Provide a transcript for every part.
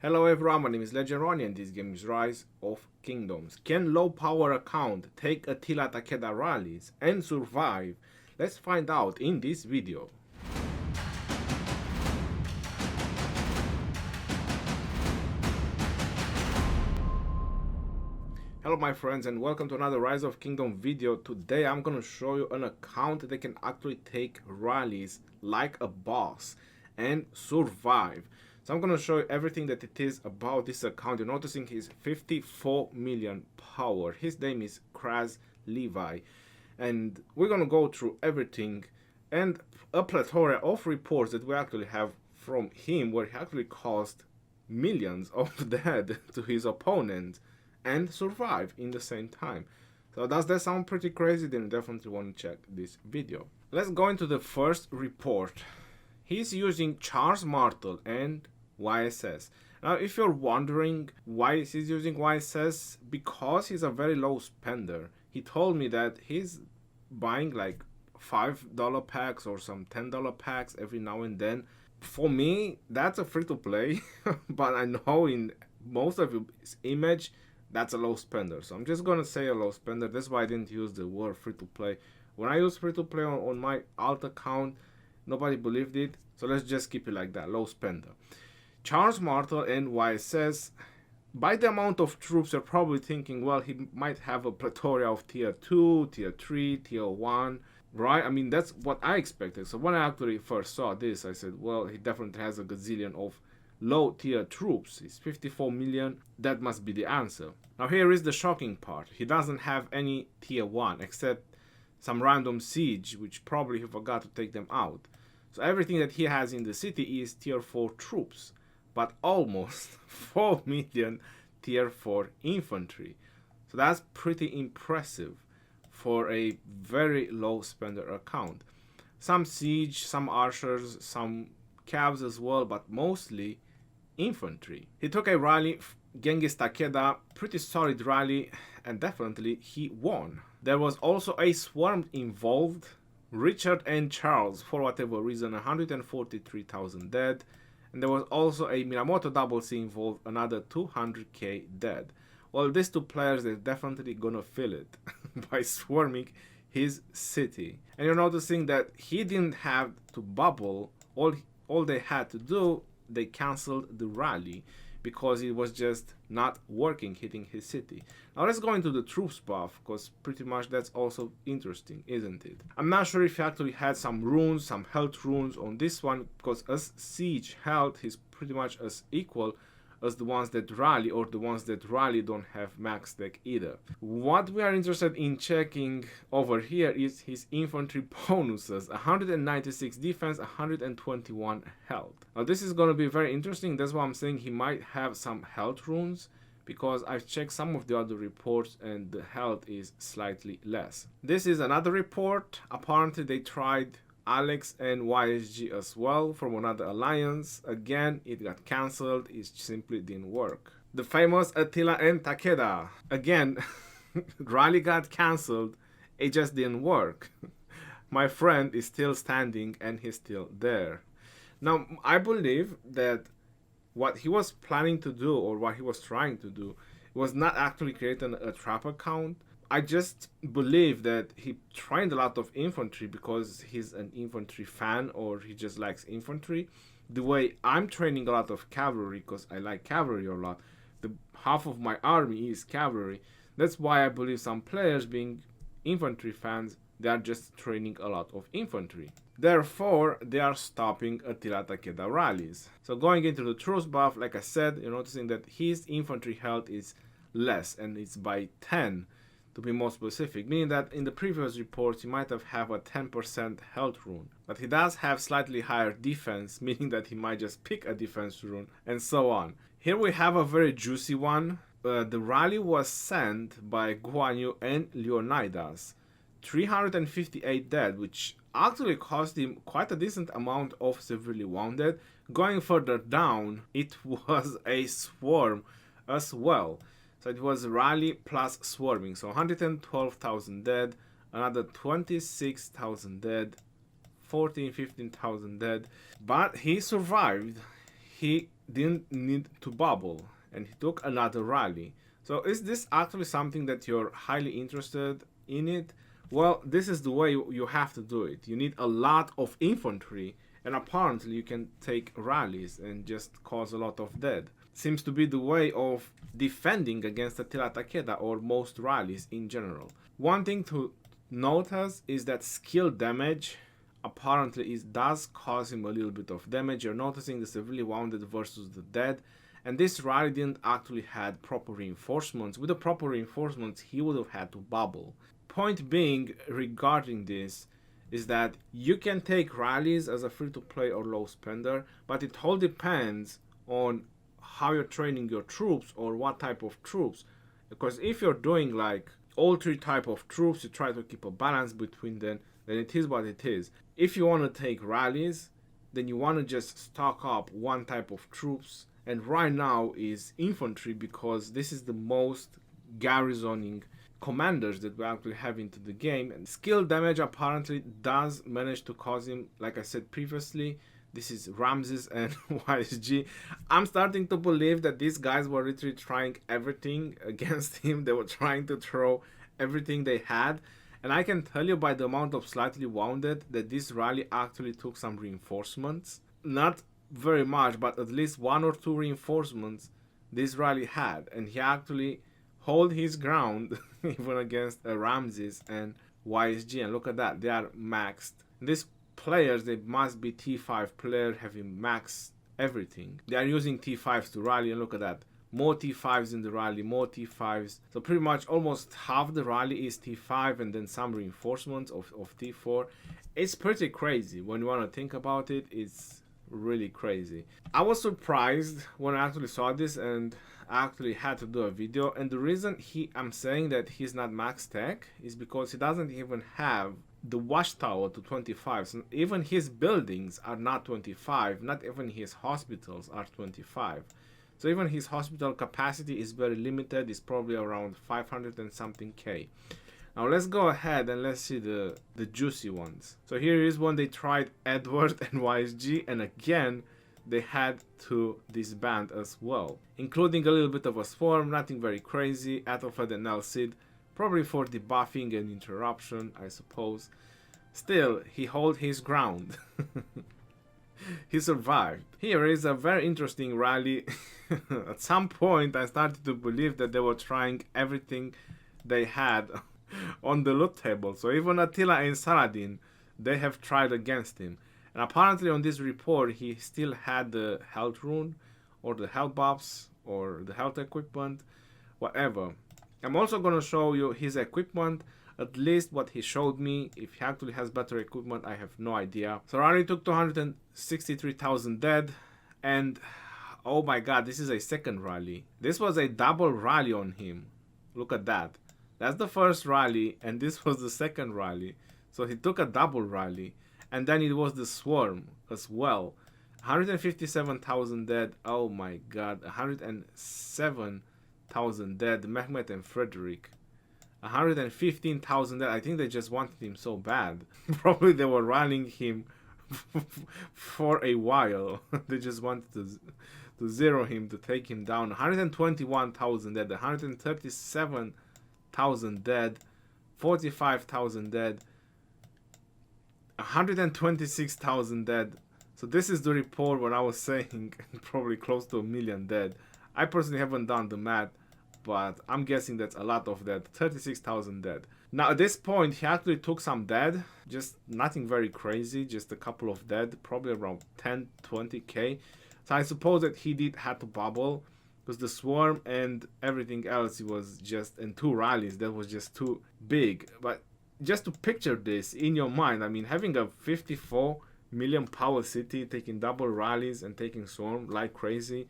Hello everyone, my name is Legendary and this game is Rise of Kingdoms. Can low power account take Attila Takeda rallies and survive? Let's find out in this video. Hello my friends and welcome to another Rise of Kingdom video. Today I'm gonna show you an account that can actually take rallies like a boss and survive. So I'm gonna show you everything that it is about this account. You're noticing he's 54 million power. His name is Kraz Levi. And we're gonna go through everything and a plethora of reports that we actually have from him where he actually caused millions of dead to his opponent and survive in the same time. So does that sound pretty crazy? Then you definitely want to check this video. Let's go into the first report. He's using Charles Martel and YSS. Now if you're wondering why he's using YSS, because he's a very low spender. He told me that he's buying like $5 packs or some $10 packs every now and then. For me, that's a free-to-play, but I know in most of his image that's a low spender. So I'm just gonna say a low spender. That's why I didn't use the word free-to-play. When I use free-to-play on my alt account, nobody believed it. So let's just keep it like that, low spender. Charles Martel and YSS, by the amount of troops, you're probably thinking, well, he might have a plethora of tier 2, tier 3, tier 1, right? I mean, that's what I expected. So when I actually first saw this, I said, well, he definitely has a gazillion of low tier troops. He's 54 million. That must be the answer. Now here is the shocking part. He doesn't have any tier 1 except some random siege, which probably he forgot to take them out. So everything that he has in the city is tier 4 troops, but almost 4 million tier 4 infantry. So that's pretty impressive for a very low spender account. Some siege, some archers, some cabs as well, but mostly infantry. He took a rally, Genghis Takeda, pretty solid rally, and definitely he won. There was also a swarm involved, Richard and Charles, for whatever reason, 143,000 dead. And there was also a Minamoto double C involved, another 200k dead. Well, these two players, they're definitely gonna feel it by swarming his city. And you're noticing that he didn't have to bubble. All they had to do, they cancelled the rally because it was just not working, hitting his city. Now let's go into the troops buff, because pretty much that's also interesting, isn't it? I'm not sure if he actually had some runes, some health runes on this one, because as siege health is pretty much as equal as the ones that rally, or the ones that rally don't have max deck either. What we are interested in checking over here is his infantry bonuses: 196 defense, 121 health. Now this is going to be very interesting. That's why I'm saying he might have some health runes, because I've checked some of the other reports and the health is slightly less. This is another report. Apparently they tried Alex and YSG as well from another alliance. Again, it got cancelled. It simply didn't work. The famous Attila and Takeda. Again, rally got cancelled. It just didn't work. My friend is still standing and he's still there. Now, I believe that what he was planning to do, or what he was trying to do, was not actually creating a trap account. I just believe that he trained a lot of infantry because he's an infantry fan, or he just likes infantry. The way I'm training a lot of cavalry, because I like cavalry a lot. Half of my army is cavalry. That's why I believe some players, being infantry fans, they are just training a lot of infantry. Therefore, they are stopping Attila Takeda rallies. So going into the troops buff, like I said, you're noticing that his infantry health is less, and it's by 10. To be more specific, meaning that in the previous reports he might have a 10% health rune, but he does have slightly higher defense, meaning that he might just pick a defense rune, and so on. Here we have a very juicy one. The rally was sent by Guan Yu and Leonidas. 358 dead, which actually cost him quite a decent amount of severely wounded. Going further down, it was a swarm as well. So it was rally plus swarming. So 112,000 dead, another 26,000 dead, 15,000 dead. But he survived. He didn't need to bubble and he took another rally. So is this actually something that you're highly interested in it? Well, this is the way you have to do it. You need a lot of infantry, and apparently you can take rallies and just cause a lot of dead. Seems to be the way of defending against Attila Takeda or most rallies in general. One thing to notice is that skill damage apparently does cause him a little bit of damage. You're noticing the severely wounded versus the dead, and this rally didn't actually had proper reinforcements. With the proper reinforcements, he would have had to bubble. Point being regarding this is that you can take rallies as a free-to-play or low spender, but it all depends on how you're training your troops or what type of troops. Because if you're doing like all three type of troops, you try to keep a balance between them, then it is what it is. If you want to take rallies, then you want to just stock up one type of troops, and right now is infantry, because this is the most garrisoning commanders that we actually have into the game. And skill damage apparently does manage to cause him, like I said previously. This is Ramses and YSG. I'm starting to believe that these guys were literally trying everything against him. They were trying to throw everything they had. And I can tell you by the amount of slightly wounded that this rally actually took some reinforcements. Not very much, but at least 1 or 2 reinforcements this rally had. And he actually hold his ground even against Ramses and YSG. And look at that, they are maxed. These players, they must be T5 player having maxed everything. They are using T5s to rally, and look at that. More T5s in the rally, more T5s. So pretty much almost half the rally is T5 and then some reinforcements of T4. It's pretty crazy when you want to think about it. It's really crazy. I was surprised when I actually saw this and I actually had to do a video. And the reason I'm saying that he's not max tech is because he doesn't even have the watchtower to 25. So even his buildings are not 25. Not even his hospitals are 25. So even his hospital capacity is very limited. It's probably around 500 and something K. Now let's go ahead and let's see the juicy ones. So here is when they tried Edward and YSG, and again they had to disband as well, including a little bit of a swarm, nothing very crazy. Attila and Nelsid, probably for debuffing and interruption, I suppose. Still, he held his ground. He survived. Here is a very interesting rally. At some point I started to believe that they were trying everything they had on the loot table. So even Attila and Saladin, they have tried against him. And apparently on this report he still had the health rune or the health buffs or the health equipment, whatever. I'm also going to show you his equipment, at least what he showed me. If he actually has better equipment, I have no idea. So rally took 263,000 dead, and oh my god, this is a second rally. This was a double rally on him. Look at that. That's the first rally, and this was the second rally. So he took a double rally, and then it was the swarm as well. 157,000 dead. Oh my god, 107,000 dead. Mehmet and Frederick. 115,000 dead. I think they just wanted him so bad. Probably they were running him for a while. They just wanted to zero him, to take him down. 121,000 dead. 137,000 dead. 45,000 dead. 126,000 dead. So this is the report when I was saying probably close to 1 million dead. I personally haven't done the math, but I'm guessing that's a lot of dead. 36,000 dead. Now at this point he actually took some dead, just nothing very crazy, just a couple of dead, probably around 10-20k. So I suppose that he did have to bubble, because the swarm and everything else, it was just, and 2 rallies, that was just too big. But just to picture this in your mind, I mean, having a 54 million power city, taking double rallies and taking swarm like crazy,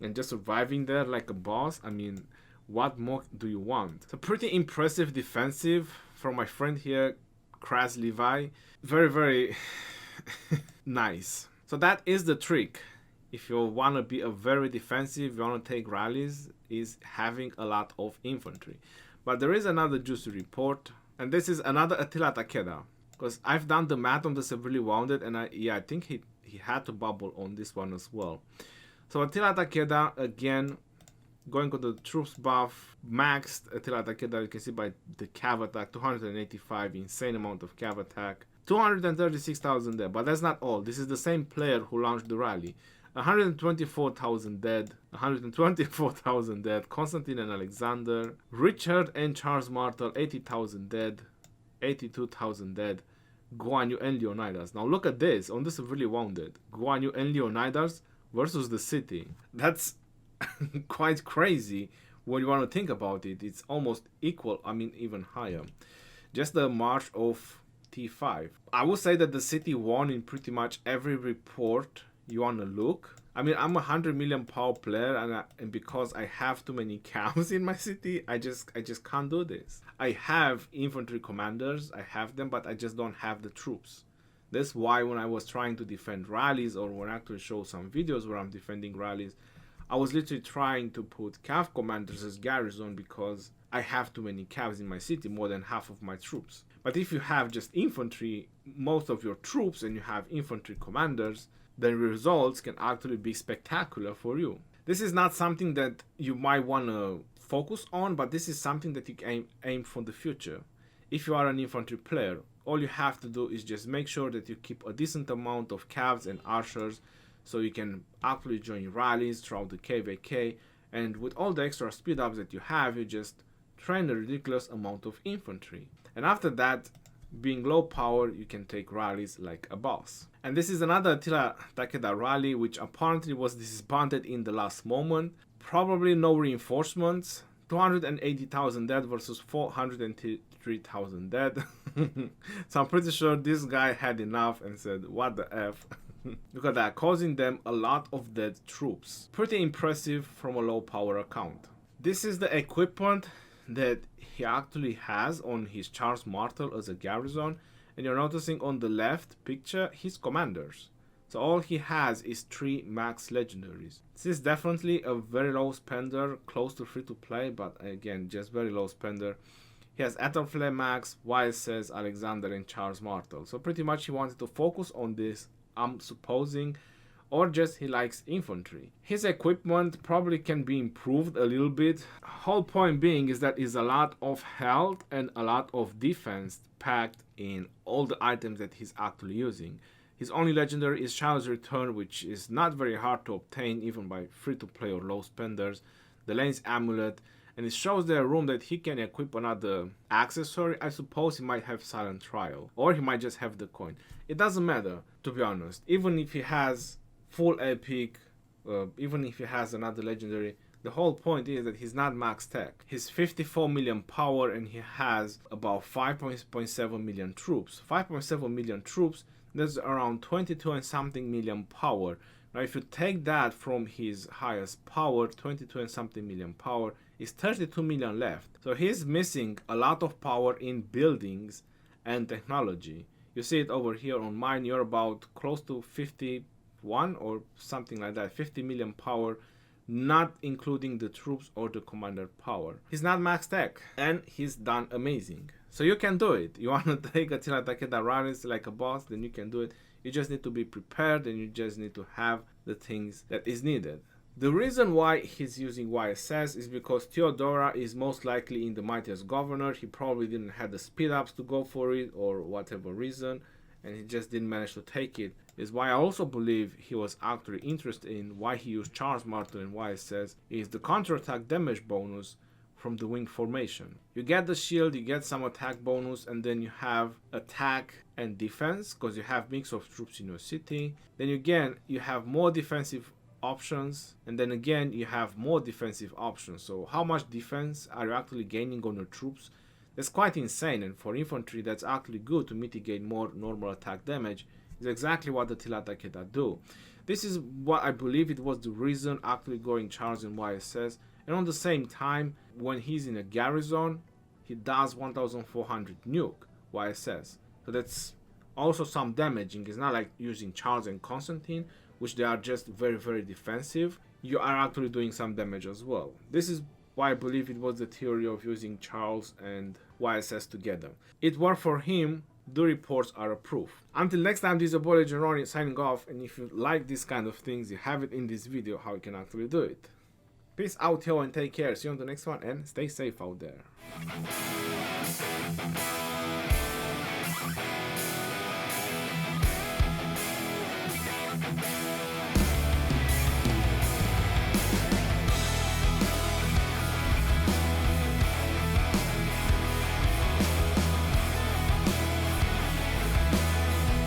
and just surviving there like a boss, I mean, what more do you want? It's a pretty impressive defensive from my friend here, Kras Levi. Very, very nice. So that is the trick. If you want to be a very defensive, you want to take rallies, is having a lot of infantry. But there is another juicy report, and this is another Attila Takeda. Because I've done the math on the severely wounded, and I think he had to bubble on this one as well. So Attila Takeda, again, going on the troops buff, maxed Attila Takeda, you can see by the cav attack, 285, insane amount of cav attack, 236,000 dead, but that's not all. This is the same player who launched the rally. 124,000 dead, 124,000 dead, Constantine and Alexander, Richard and Charles Martel, 80,000 dead, 82,000 dead, Guan Yu and Leonidas. Now look at this, on this really wounded, Guan Yu and Leonidas versus the city. That's quite crazy when you want to think about it. It's almost equal, I mean even higher. Just the march of T5. I would say that the city won in pretty much every report you want to look. I mean, I'm a 100 million power player, and because I have too many cows in my city, I just can't do this. I have infantry commanders, I have them, but I just don't have the troops. That's why when I was trying to defend rallies, or when I actually show some videos where I'm defending rallies, I was literally trying to put cav commanders as garrison because I have too many cavs in my city, more than half of my troops. But if you have just infantry, most of your troops, and you have infantry commanders, then results can actually be spectacular for you. This is not something that you might want to focus on, but this is something that you can aim for the future. If you are an infantry player, all you have to do is just make sure that you keep a decent amount of cavs and archers so you can actually join rallies throughout the KVK, and with all the extra speed ups that you have, you just train a ridiculous amount of infantry. And after that, being low power, you can take rallies like a boss. And this is another Attila Takeda rally, which apparently was disbanded in the last moment. Probably no reinforcements. 280,000 dead versus 403,000 dead. So I'm pretty sure this guy had enough and said, what the F. Look at that, causing them a lot of dead troops. Pretty impressive from a low power account. This is the equipment that he actually has on his Charles Martel as a garrison, and you're noticing on the left picture his commanders. So all he has is 3 max legendaries. This is definitely a very low spender, close to free to play, but again, just very low spender. He has Attila max, YSS, Alexander and Charles Martel. So pretty much he wanted to focus on this, I'm supposing, or just he likes infantry. His equipment probably can be improved a little bit. Whole point being is that is a lot of health and a lot of defense packed in all the items that he's actually using. His only legendary is Child's Return, which is not very hard to obtain even by free to play or low spenders. The Lane's Amulet, and it shows there a room that he can equip another accessory. I suppose he might have Silent Trial, or he might just have the coin. It doesn't matter, to be honest. Even if he has full epic, even if he has another legendary, the whole point is that he's not max tech. He's 54 million power and he has about 5.7 million troops. 5.7 million troops, that's around 22 and something million power. Now if you take that from his highest power, 22 and something million power, is 32 million left. So he's missing a lot of power in buildings and technology. You see it over here on mine, you're about close to 51 or something like that, 50 million power, not including the troops or the commander power. He's not max tech and he's done amazing. So you can do it. You want to take Attila Takeda rallies like a boss, then you can do it. You just need to be prepared and you just need to have the things that is needed. The reason why he's using YSS is because Theodora is most likely in the Mightiest Governor. He probably didn't have the speed ups to go for it or whatever reason, and he just didn't manage to take it. Is why I also believe he was actually interested in why he used Charles Martel and YSS is the counterattack damage bonus from the wing formation. You get the shield, you get some attack bonus, and then you have attack and defense because you have mix of troops in your city. Then again you have more defensive options, and then again you have more defensive options. So how much defense are you actually gaining on your troops? That's quite insane, and for infantry that's actually good to mitigate more normal attack damage. Is exactly what the Attila Takeda do. This is what I believe it was the reason actually going Charles and YSS. And on the same time, when he's in a garrison, he does 1400 nuke YSS. So that's also some damaging. It's not like using Charles and Constantine, which they are just very defensive. You are actually doing some damage as well. This is why I believe it was the theory of using Charles and YSS together. It worked for him the reports are approved. Until next time, this is your boy Legendary signing off, and if you like this kind of things, you have it in this video how you can actually do it. Peace out, yo, and take care. See you on the next one, and stay safe out there.